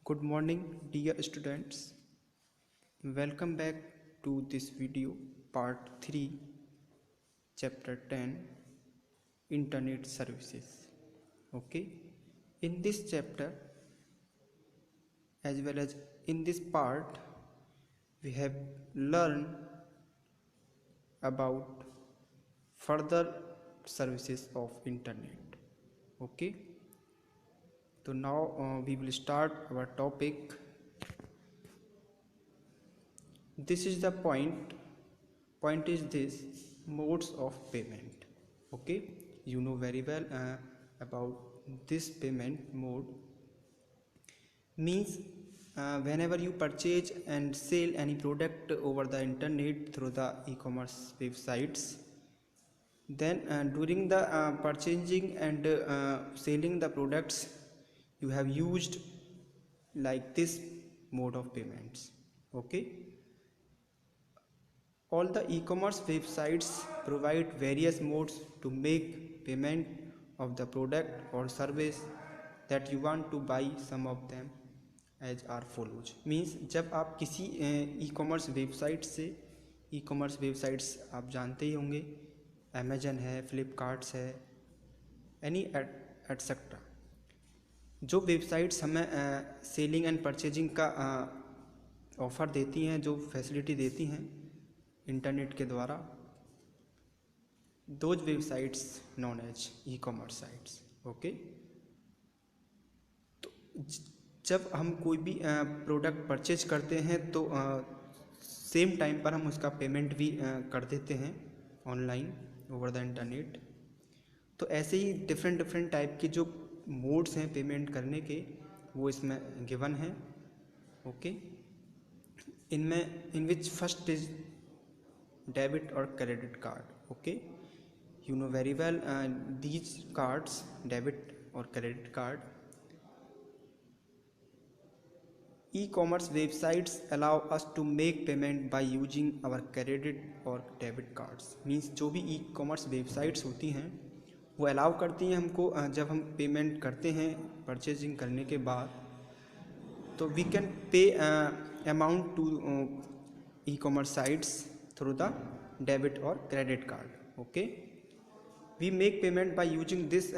Good morning, dear students. Welcome back to this video, part 3, chapter 10, Internet Services. Okay, in this chapter, as well as in this part, we have learned about further services of Internet. Okay, so now we will start our topic. This is the point is this: modes of payment. Okay, you know very well about this payment mode. Means whenever you purchase and sell any product over the internet through the e-commerce websites, then during the purchasing and selling the products, you have used like this mode of payments. Okay, all the e-commerce websites provide various modes to make payment of the product or service that you want to buy. Some of them as are follows. Means जब आप किसी e-commerce website से, e-commerce websites आप जानते ही होंगे, Amazon है, फ्लिपकार्ट्स है, एनी एटसेट्रा, जो वेबसाइट्स हमें सेलिंग एंड परचेजिंग का ऑफ़र देती हैं, जो फैसिलिटी देती हैं इंटरनेट के द्वारा, those websites known as e commerce sites. Okay, तो जब हम कोई भी प्रोडक्ट परचेज करते हैं तो सेम टाइम पर हम उसका पेमेंट भी कर देते हैं ऑनलाइन ओवर द इंटरनेट. तो ऐसे ही डिफरेंट टाइप के जो मोड्स हैं पेमेंट करने के, वो इसमें गिवन हैं. Okay, in which first is debit और credit card. Okay, you know very well these cards, debit or credit card. E-commerce websites allow us to make payment by using our credit or debit cards. Means जो भी e-commerce websites होती हैं वो allow करती हैं हमको, जब हम पेमेंट करते हैं परचेजिंग करने के बाद, तो we can pay amount to e-commerce sites through the debit or credit card. Okay, we make payment by using this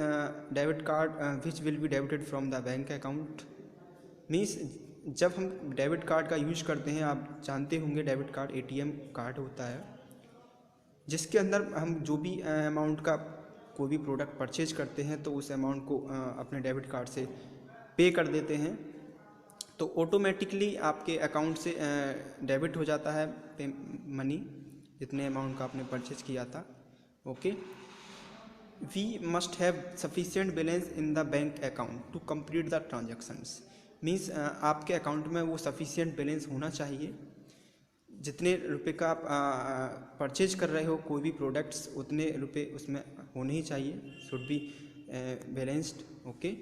debit card which will be debited from the bank account. Means जब हम debit card का use करते हैं, आप जानते होंगे debit card ATM card होता है, जिसके अंदर हम जो भी अमाउंट का कोई भी प्रोडक्ट परचेज करते हैं तो उस अमाउंट को अपने डेबिट कार्ड से पे कर देते हैं, तो ऑटोमेटिकली आपके अकाउंट से डेबिट हो जाता है मनी, जितने अमाउंट का आपने परचेज किया था. Okay, we must have sufficient balance in the bank account to complete the transactions. Means आपके अकाउंट में वो सफिशिएंट बैलेंस होना चाहिए, जितने रुपए का आप परचेज कर रहे हो कोई भी प्रोडक्ट्स, उतने रुपए उसमें होने ही चाहिए, should be balanced. Okay,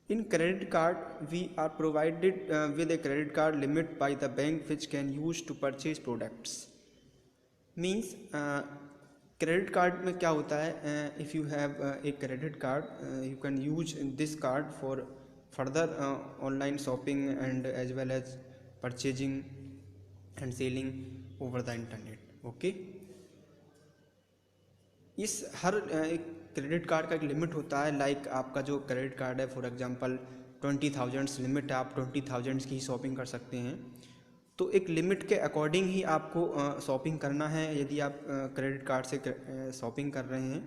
in credit card we are provided with a credit card limit by the bank which can use to purchase products. Means credit card में क्या होता है, if you have a credit card you can use this card for further online shopping and as well as purchasing and selling over the internet. Okay, इस हर एक credit card का एक limit होता है. लाइक आपका जो क्रेडिट कार्ड है, for example 20,000 limit है, आप 20,000 की ही शॉपिंग कर सकते हैं. तो एक लिमिट के अकॉर्डिंग ही आपको शॉपिंग करना है. यदि आप क्रेडिट कार्ड से शॉपिंग कर रहे हैं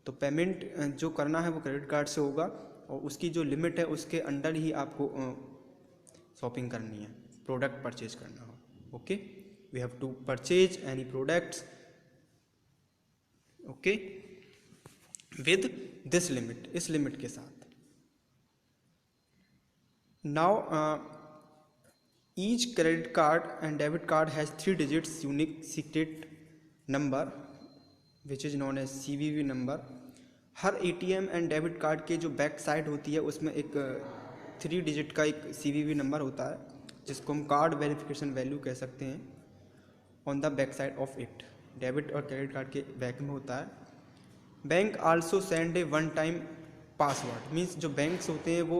तो पेमेंट जो करना है वो क्रेडिट कार्ड से होगा, और उसकी जो लिमिट है उसके अंडर ही आपको शॉपिंग करनी है, प्रोडक्ट परचेज करना हो. Okay, we have to purchase any products. Okay, with this limit, इस लिमिट के साथ. Now each credit card and debit card has 3 digits unique secret number which is known as CVV number. हर ATM and debit card के जो back side होती है उसमें एक 3 digit का एक CVV नंबर होता है, जिसको हम कार्ड वेरिफिकेशन वैल्यू कह सकते हैं, on the back side of it. Debit और क्रेडिट कार्ड के बैक में होता है. बैंक आल्सो सेंड ए वन टाइम पासवर्ड मीन्स जो बैंक्स होते हैं वो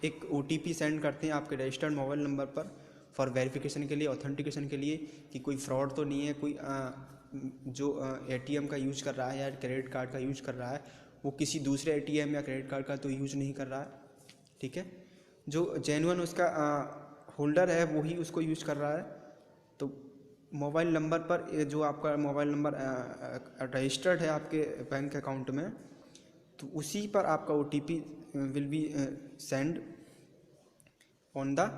एक OTP सेंड करते हैं आपके रजिस्टर्ड मोबाइल नंबर पर फॉर वेरिफिकेशन के लिए, ऑथेंटिकेशन के लिए कि कोई फ्रॉड तो नहीं है, कोई जो ATM का यूज कर रहा है या क्रेडिट कार्ड का यूज कर रहा है वो किसी दूसरे ATM या क्रेडिट कार्ड का तो यूज नहीं कर रहा है, ठीक है। जो जेन्युइन उसका होल्डर है वही उसको यूज कर रहा है। तो मोबाइल नंबर पर जो आपका मोबाइल नंबर रजिस्टर्ड है आपके बैंक अकाउंट में, तो उसी पर आपका OTP will be send on the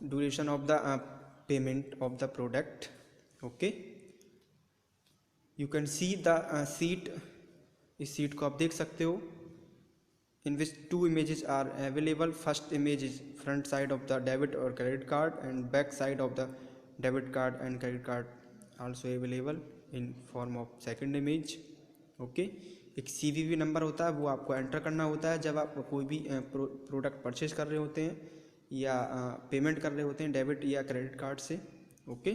duration of the payment of the product. Okay, you can see the seat, इस सीट को आप देख सकते हो, in which two images are available. First image is front side of the debit or credit card and back side of the debit card and credit card also available in form of second image. Okay, एक CVV number होता है वो आपको enter करना होता है जब आप कोई भी प्रोडक्ट परचेज कर रहे होते हैं या पेमेंट कर रहे होते हैं डेबिट या क्रेडिट कार्ड से। ओके,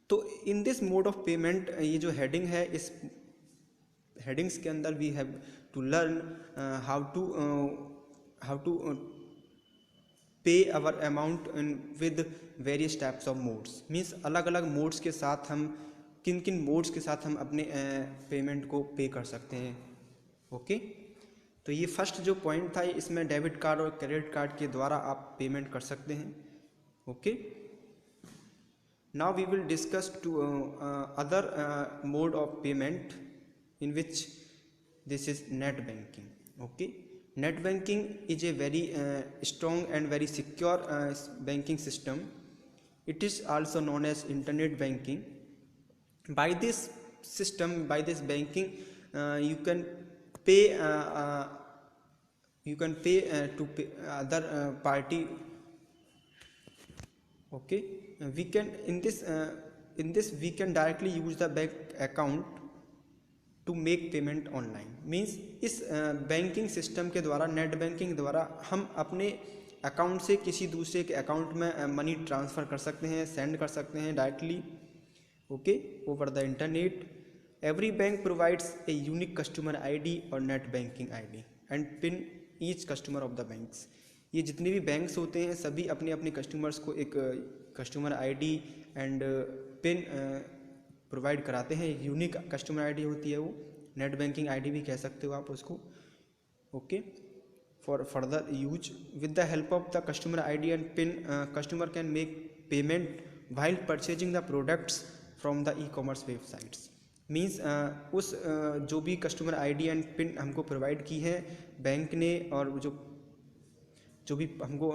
तो in this mode of payment ये जो हेडिंग है, इस हेडिंग्स के अंदर we have to learn how to pay our amount with various types of modes. Means अलग अलग मोड्स के साथ हम किन किन मोड्स के साथ हम अपने पेमेंट को पे कर सकते हैं। ओके, तो ये फर्स्ट जो पॉइंट था इसमें डेबिट कार्ड और क्रेडिट कार्ड के द्वारा आप पेमेंट कर सकते हैं। Okay, now we will discuss to other mode of payment in which this is net banking. Okay, net banking is a very strong and very secure banking system. It is also known as internet banking. By this system, by this banking, you can pay to pay other party. Okay, we can in this we can directly use the bank account to make payment online. Means इस banking system के द्वारा, net banking द्वारा हम अपने account से किसी दूसरे के अकाउंट में मनी ट्रांसफ़र कर सकते हैं, सेंड कर सकते हैं directly. Okay, over the internet. Every bank provides a unique customer ID और net banking ID and pin each customer of the banks. ये जितने भी बैंक्स होते हैं सभी अपने अपने कस्टमर्स को एक customer ID and pin provide कराते हैं। यूनिक कस्टमर ID होती है वो, नेट बैंकिंग ID भी कह सकते हो आप उसको। Okay, for further use with the help of the customer ID and pin customer can make payment while purchasing the products from the e-commerce websites. Means उस जो भी कस्टमर ID एंड पिन हमको प्रोवाइड की है bank ने, और जो भी हमको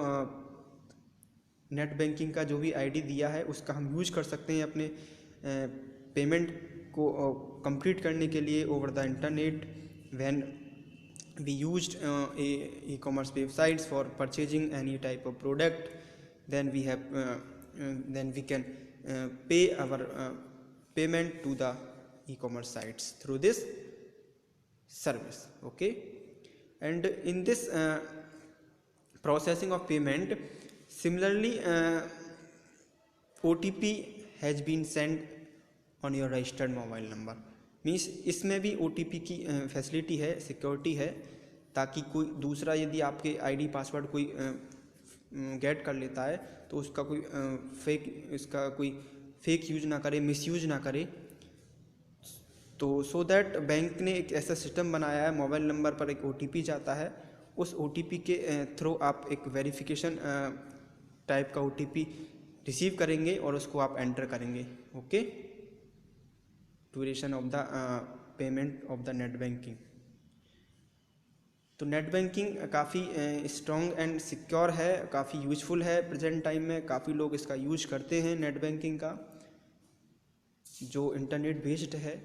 नेट बैंकिंग का जो भी ID दिया है उसका हम यूज कर सकते हैं अपने पेमेंट को कंप्लीट करने के लिए over the internet. When we used e-commerce websites for purchasing any type of product, then we can pay our payment to the e-commerce sites through this service. Okay, and in this processing of payment similarly OTP has been send on your registered mobile number. Means इसमें भी OTP की facility है, security है, ताकि कोई दूसरा यदि आपके ID पासवर्ड कोई गेट कर लेता है तो उसका कोई फेक यूज ना करे, मिसयूज ना करे। तो सो दैट बैंक ने एक ऐसा सिस्टम बनाया है, मोबाइल नंबर पर एक OTP जाता है, उस OTP के थ्रू आप एक वेरिफिकेशन टाइप का OTP रिसीव करेंगे और उसको आप एंटर करेंगे। Okay, duration of the payment of the net banking. तो नेट बैंकिंग काफ़ी स्ट्रॉन्ग एंड सिक्योर है, काफ़ी यूजफुल है प्रेजेंट टाइम में। काफ़ी लोग इसका यूज करते हैं नेट बैंकिंग का, जो इंटरनेट बेस्ड है।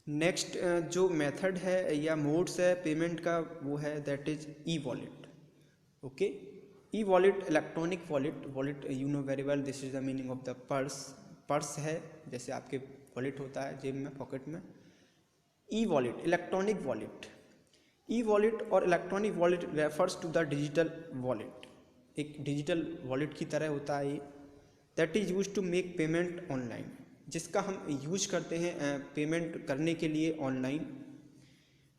नेक्स्ट जो मेथड है या मोड्स है पेमेंट का वो है that is e-wallet. Okay, e-wallet electronic wallet you know very well, this is the meaning of the purse है, जैसे आपके वॉलेट होता है जेब में, पॉकेट में। E-wallet, electronic wallet. ई-वॉलेट और electronic wallet refers to the digital wallet, एक डिजिटल वॉलेट की तरह होता है ये। That is use to make payment online, जिसका हम यूज करते हैं पेमेंट करने के लिए online.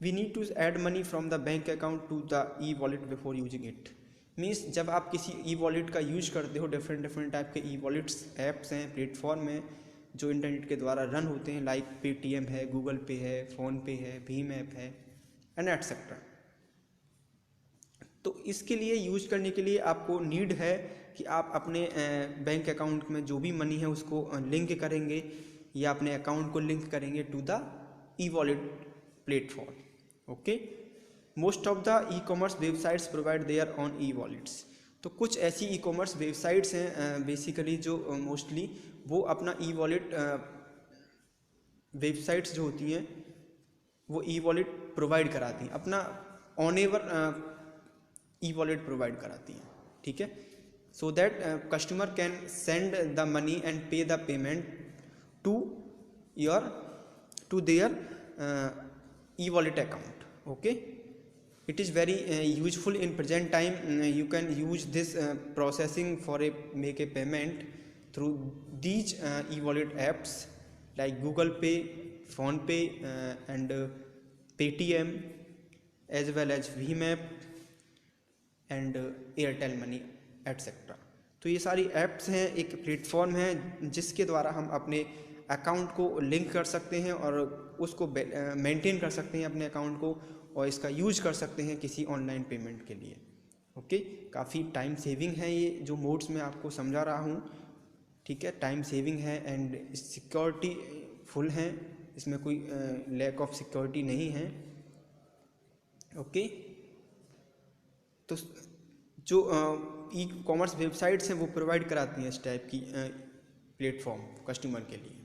We need to add money from the bank account to the e wallet before using it. Means जब आप किसी ई वॉलेट का यूज करते हो, डिफरेंट टाइप के ई वॉलेट्स ऐप्स हैं, प्लेटफॉर्म हैं जो इंटरनेट के द्वारा रन होते हैं, लाइक पेटीएम है, गूगल पे है, फ़ोनपे है, भीम ऐप है एंड एटसेट्रा। तो इसके लिए यूज करने के लिए आपको नीड है कि आप अपने बैंक अकाउंट में जो भी मनी है उसको लिंक करेंगे या अपने अकाउंट को लिंक करेंगे to the e wallet platform. Okay, most of the e commerce websites provide their on e wallets. तो कुछ ऐसी ई कॉमर्स वेबसाइट्स हैं बेसिकली जो मोस्टली वो अपना ई वॉलेट वेबसाइट्स जो होती हैं वो ई वॉलेट प्रोवाइड कराती हैं, अपना ऑनेवर ई वॉलेट प्रोवाइड कराती हैं। ठीक है, so that customer can send the money and pay the payment to their e wallet account. Okay, it is very useful in present time. You can use this processing for make a payment through these e-wallet apps like Google Pay, PhonePe and Paytm as well as Bheem app and Airtel Money etc. तो ये सारी apps हैं, एक platform है जिसके द्वारा हम अपने अकाउंट को लिंक कर सकते हैं और उसको मेंटेन कर सकते हैं अपने अकाउंट को, और इसका यूज कर सकते हैं किसी ऑनलाइन पेमेंट के लिए। ओके, काफ़ी टाइम सेविंग है ये जो मोड्स मैं आपको समझा रहा हूँ। ठीक है, टाइम सेविंग है एंड सिक्योरिटी फुल है, इसमें कोई लैक ऑफ सिक्योरिटी नहीं है। ओके, तो जो ई कॉमर्स वेबसाइट्स हैं वो प्रोवाइड कराती हैं इस टाइप की प्लेटफॉर्म कस्टमर के लिए,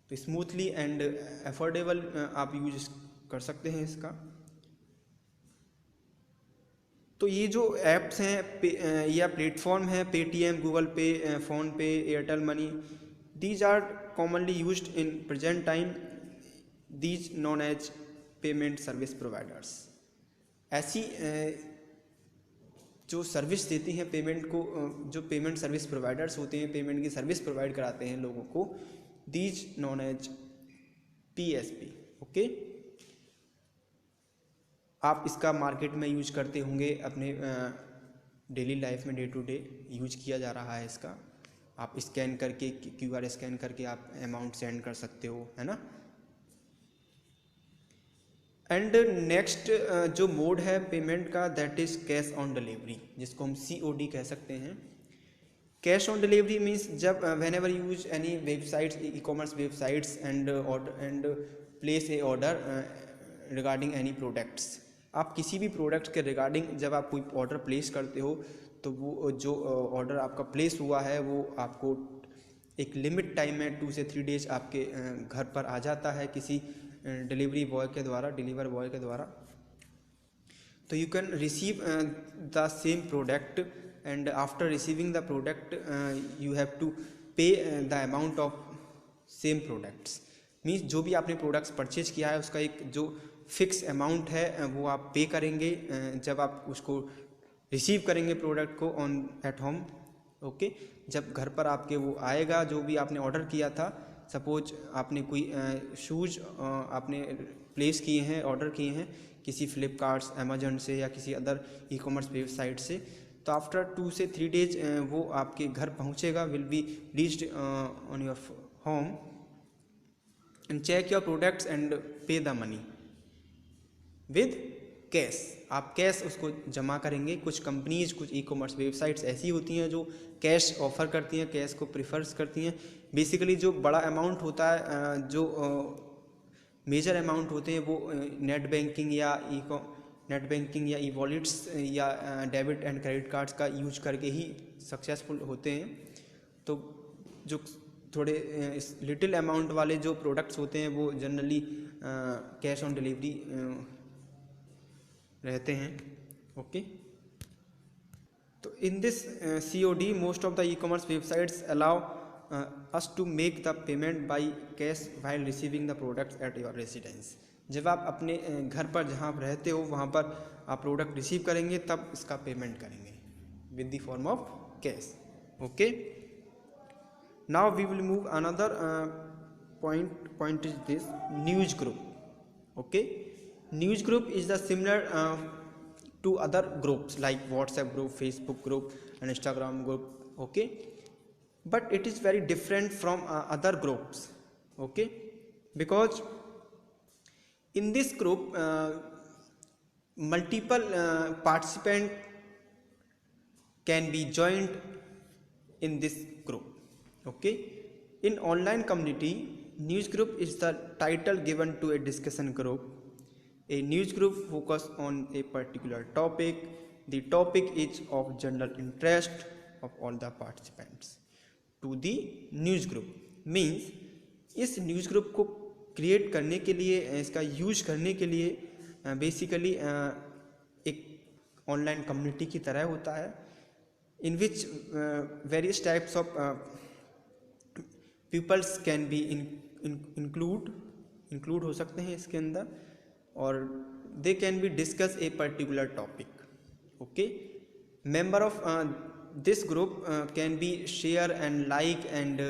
तो स्मूथली एंड अफोर्डेबल आप यूज कर सकते हैं इसका। तो ये जो ऐप्स हैं या प्लेटफॉर्म है Paytm, Google pay, PhonePe, Airtel money, these are commonly used in present time, these known as payment service providers. ऐसी जो सर्विस देती हैं पेमेंट को, जो पेमेंट सर्विस प्रोवाइडर्स होते हैं, पेमेंट की सर्विस प्रोवाइड कराते हैं लोगों को, these known as PSP. Okay, आप इसका मार्केट में यूज करते होंगे, अपने डेली लाइफ में डे टू डे यूज किया जा रहा है इसका। आप स्कैन करके क्यूआर स्कैन करके आप अमाउंट सेंड कर सकते हो, है ना। एंड नेक्स्ट जो मोड है पेमेंट का, that is cash on delivery, जिसको हम COD कह सकते हैं। कैश ऑन डिलीवरी मीन्स जब when ever use any websites, E commerce websites and place a order regarding any products. आप किसी भी प्रोडक्ट के रिगार्डिंग जब आप कोई ऑर्डर प्लेस करते हो तो वो जो ऑर्डर आपका प्लेस हुआ है वो आपको एक लिमिट टाइम में 2 से 3 डेज आपके घर पर आ जाता है किसी डिलीवर बॉय के द्वारा। तो you can receive the same product and after receiving the product you have to pay the amount of same products. Means जो भी आपने प्रोडक्ट्स परचेज किया है उसका एक जो फिक्स अमाउंट है वो आप पे करेंगे जब आप उसको रिसीव करेंगे प्रोडक्ट को ऑन एट होम। ओके, जब घर पर आपके वो आएगा जो भी आपने ऑर्डर किया था, सपोज आपने कोई शूज़ आपने प्लेस किए हैं, ऑर्डर किए हैं किसी फ्लिपकार्ट, अमेजन से या किसी अदर ई कॉमर्स वेबसाइट से, तो आफ्टर 2 से 3 डेज वो आपके घर पहुंचेगा, will be reached on your home and check your products and pay the money with cash. आप कैश उसको जमा करेंगे। कुछ कंपनीज, कुछ ई कॉमर्स वेबसाइट्स ऐसी होती हैं जो कैश ऑफ़र करती हैं, कैश को प्रिफर्स करती हैं। बेसिकली जो बड़ा अमाउंट होता है, जो मेजर अमाउंट होते हैं वो नेट बैंकिंग या ई वॉलेट्स या डेबिट एंड क्रेडिट कार्ड्स का यूज करके ही सक्सेसफुल होते हैं। तो जो थोड़े लिटिल अमाउंट वाले जो प्रोडक्ट्स होते हैं वो जनरली कैश ऑन डिलीवरी रहते हैं। ओके, तो in this COD most of the e commerce websites allow us to make the payment by cash while receiving the products at your residence। जब आप अपने घर पर जहाँ रहते हो वहाँ पर आप प्रोडक्ट रिसीव करेंगे तब इसका पेमेंट करेंगे with the form of cash. Okay, now we will move another point is this news group. Okay, news group is the similar to other groups like WhatsApp group, Facebook group and Instagram group, okay, but it is very different from other groups, okay, because in this group multiple participant can be joined in this group, okay. In online community, news group is the title given to a discussion group. A news group focus on a particular topic. The topic is of general interest of all the participants to the news group. Means इस news group को create करने के लिए, इसका use करने के लिए basically एक ऑनलाइन कम्युनिटी की तरह होता है, in which various types of pupils can be include हो सकते हैं इसके अंदर, और they can be discuss a particular topic, okay. Member of this group can be share and like and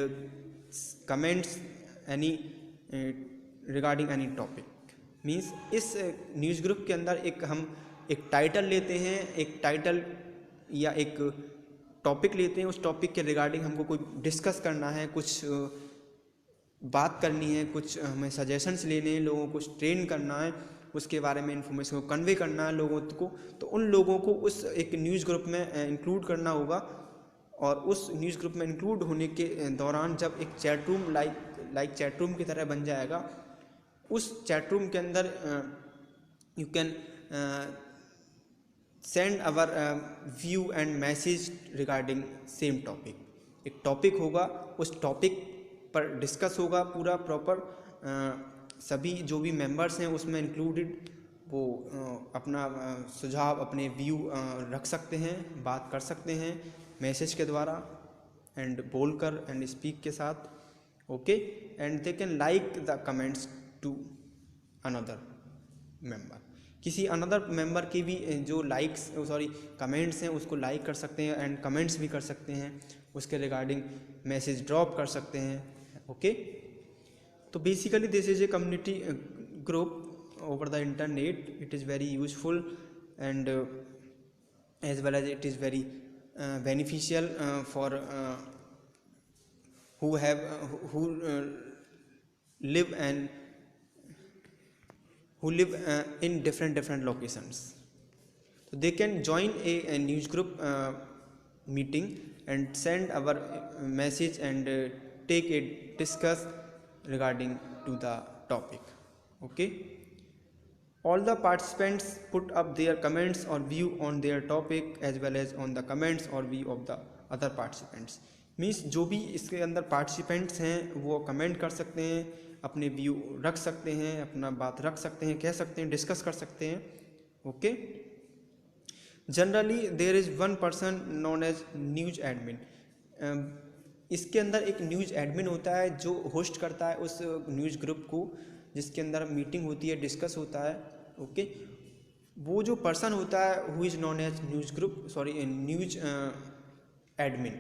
comments any regarding any topic. Means इस news group के अंदर हम एक टाइटल लेते हैं, एक टाइटल या एक टॉपिक लेते हैं, उस टॉपिक के रिगार्डिंग हमको कोई डिस्कस करना है, कुछ बात करनी है, कुछ हमें सजेशंस लेने हैं, लोगों को ट्रेन करना है, उसके बारे में इन्फॉर्मेशन को कन्वे करना है लोगों को, तो उन लोगों को उस एक न्यूज़ ग्रुप में इंक्लूड करना होगा। और उस न्यूज़ ग्रुप में इंक्लूड होने के दौरान जब एक chat room like chat room की तरह बन जाएगा, उस चैट रूम के अंदर you can send our view and message regarding same topic. एक टॉपिक होगा, उस टॉपिक पर डिस्कस होगा पूरा प्रॉपर, सभी जो भी मेंबर्स हैं उसमें इंक्लूडेड, वो अपना सुझाव, अपने व्यू रख सकते हैं, बात कर सकते हैं मैसेज के द्वारा एंड बोलकर एंड स्पीक के साथ, okay. And they can like the comments to another member. किसी अनदर मेंबर की भी जो कमेंट्स हैं उसको लाइक कर सकते हैं एंड कमेंट्स भी कर सकते हैं, उसके रिगार्डिंग मैसेज ड्रॉप कर सकते हैं, ओके। तो basically this is a community group over the internet. It is very useful and as well as it is very beneficial for who live in different locations. So they can join a news group meeting and send our message and take a discuss regarding to the topic, okay. All the participants put up their comments or view on their topic as well as on the comments or view of the other participants. Means जो भी इसके अंदर participants हैं वो comment कर सकते हैं, अपने व्यू रख सकते हैं, अपना बात रख सकते हैं, कह सकते हैं, डिस्कस कर सकते हैं, okay. Generally there is one person known as news admin. इसके अंदर एक न्यूज एडमिन होता है जो होस्ट करता है उस न्यूज़ ग्रुप को, जिसके अंदर मीटिंग होती है, डिस्कस होता है, ओके। वो जो पर्सन होता है who is known as news admin,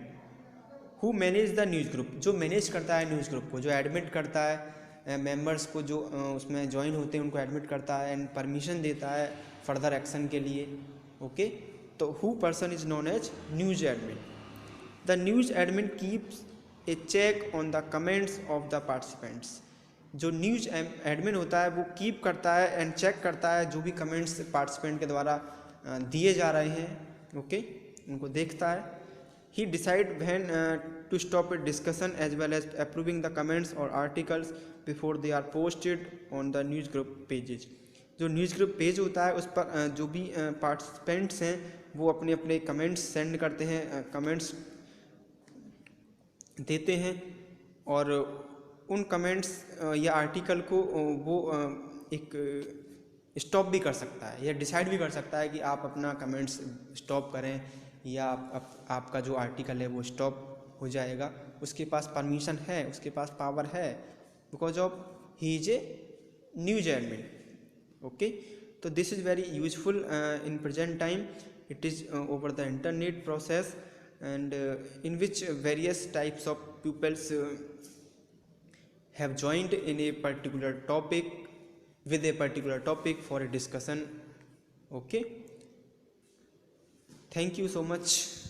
who manage the news group, जो मैनेज करता है न्यूज़ ग्रुप को, जो एडमिट करता है मेंबर्स को, जो उसमें ज्वाइन होते हैं उनको एडमिट करता है एंड परमिशन देता है फर्दर एक्शन के लिए, ओके। तो who person is known as news admin. The news admin keeps a check on the comments of the participants. जो न्यूज एडमिन होता है वो कीप करता है एंड चेक करता है जो भी कमेंट्स पार्टिसिपेंट के द्वारा दिए जा रहे हैं, ओके, उनको देखता है। He decide when to stop a discussion as well as approving the comments और articles before they are posted on the news group pages. जो न्यूज़ ग्रुप पेज होता है उस पर जो भी पार्टिसिपेंट्स हैं वो अपने अपने कमेंट्स सेंड करते हैं, कमेंट्स देते हैं, और उन कमेंट्स या आर्टिकल को वो एक स्टॉप भी कर सकता है या डिसाइड भी कर सकता है कि आप अपना कमेंट्स स्टॉप करें या आपका जो आर्टिकल है वो स्टॉप हो जाएगा। उसके पास परमिशन है, उसके पास पावर है, because of he is a news admin, okay. तो this is very useful in present time. It is over the internet process and in which various types of pupils have joined in a particular topic with a particular topic for a discussion. Okay, thank you so much.